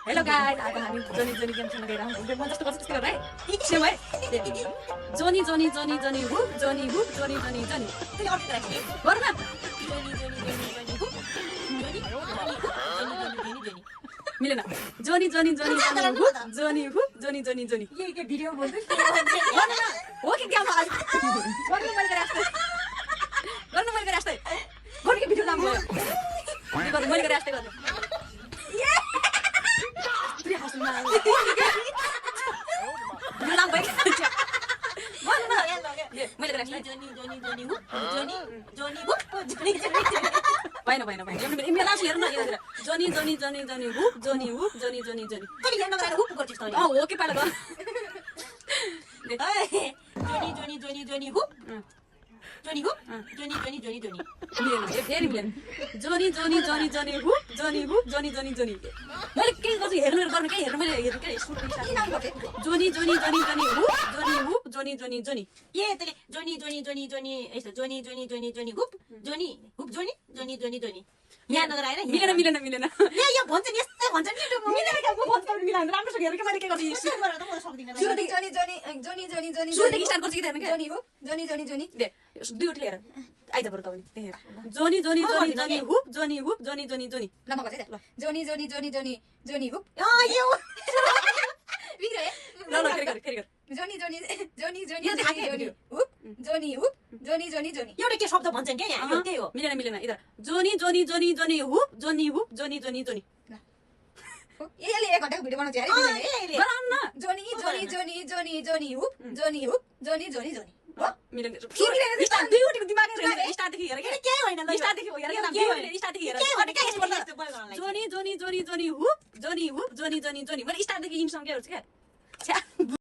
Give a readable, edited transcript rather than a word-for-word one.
Hello guys आज हामी जोनी जोनी game खेल्न गइरहेको छौँ म जस्तो गर्छु त्यस्तै गर है सेम है जोनी जोनी जोनी जोनी हुप जोनी हुप जोनी जोनी जोनी त्यही अर्को राख्ने गर न जोनी जोनी जोनी जोनी हुप जोनी जोनी जोनी मिलेन जोनी जोनी जोनी जोनी हुप जोनी हुप जोनी जोनी जोनी के भिडियो बोल्दै गर्नु न हो कि क्या आज गर्नु मैले गरे जस्तै गर्नु मैले गरे जस्तै गर्नु कि भिडियो नाम भयो के गर्नु मैले गरे जस्तै गर्नु प्रिय हस्नु यो नाम भयो गर्नु न मैले गरे जस्तै जोनी जोनी जोनी हुप जोनी जोनी हुप जोनी जोनी भएन भएन भएन मेरो नाम हेर्नु न यतातिर जोनी जोनी जोनी जोनी हुप जोनी हुप जोनी जोनी जोनी तैले हेर्न गएर हुप गर्छस् तैले हो कि पाला गर जोनी जोनी जोनी जोनी हुप जोनी हुप जोनी जोनी जोनी जोनी मिलेन फेरि मिलेन जोनी जोनी जोनी जोनी हुप जोनी हुप जोनी जोनी जोनी मैले के गर्छु हेर्नु गर्नु के हेर्नु मैले हेर्नु के जोनी जोनी जोनी जोनी हुप जोनी जोनी जोनी ये तैले जोनी जोनी जोनी जोनी यस्तो जोनी जोनी जोनी जोनी हुप जोनी हुप जोनी जोनी जोनी जोनी यहाँ नगर आएर मिलेन मिलेन मिलेन यहाँ भन्छ नि यस्तो भन्छ नि त्यो मिलेन क्या म भन्छ मिलाउनु राम्रोसँग हेर्नु के मैले के गर्छु सुरु गरेर त म सक्दिन सुरुदेखि जोनी जोनी जोनी जोनी जोनी सुरुदेखि स्टार्ट गर्छु कि हेर्नु के जोनी हो जोनी जोनी जोनी दे दुईवटा लिएर आइतबार तपाईले हेर जोनी जोनी जोनी जोनी हुप जोनी हुप जोनी जोनी जोनी ल म गर्छु है त जोनी जोनी जोनी जोनी जोनी हुप यो बिग्रे ल ल फेरि गर जोनी जोनी जोनी जोनी यो देखाएको जोनी हुप जोनी हुप जोनी जोनी जोनी एउटा के शब्द भन्छन् क्या यहाँ यो त्यही हो मिलेन मिलेन इधर जोनी जोनी जोनी जोनी हुप जोनी जोनी जोनी जोनी यसले 1 घण्टाको भिडियो बनाउँछ अरे गराउन न जोनी जोनी जोनी जोनी जोनी हुप जोनी जोनी जोनी जोनी हो मिलेन मिलेन? स्टार्ट दुईवटाको दिमागै छैन स्टार्टदेखि हेर के केही होइन स्टार्टदेखि हो हेर के स्टार्टदेखि हेर जोनी जोनी जोनी जोनी हुप जोनी जोनी जोनी जोनी मैले स्टार्टदेखि इन्डसम्म के गर्छु क्या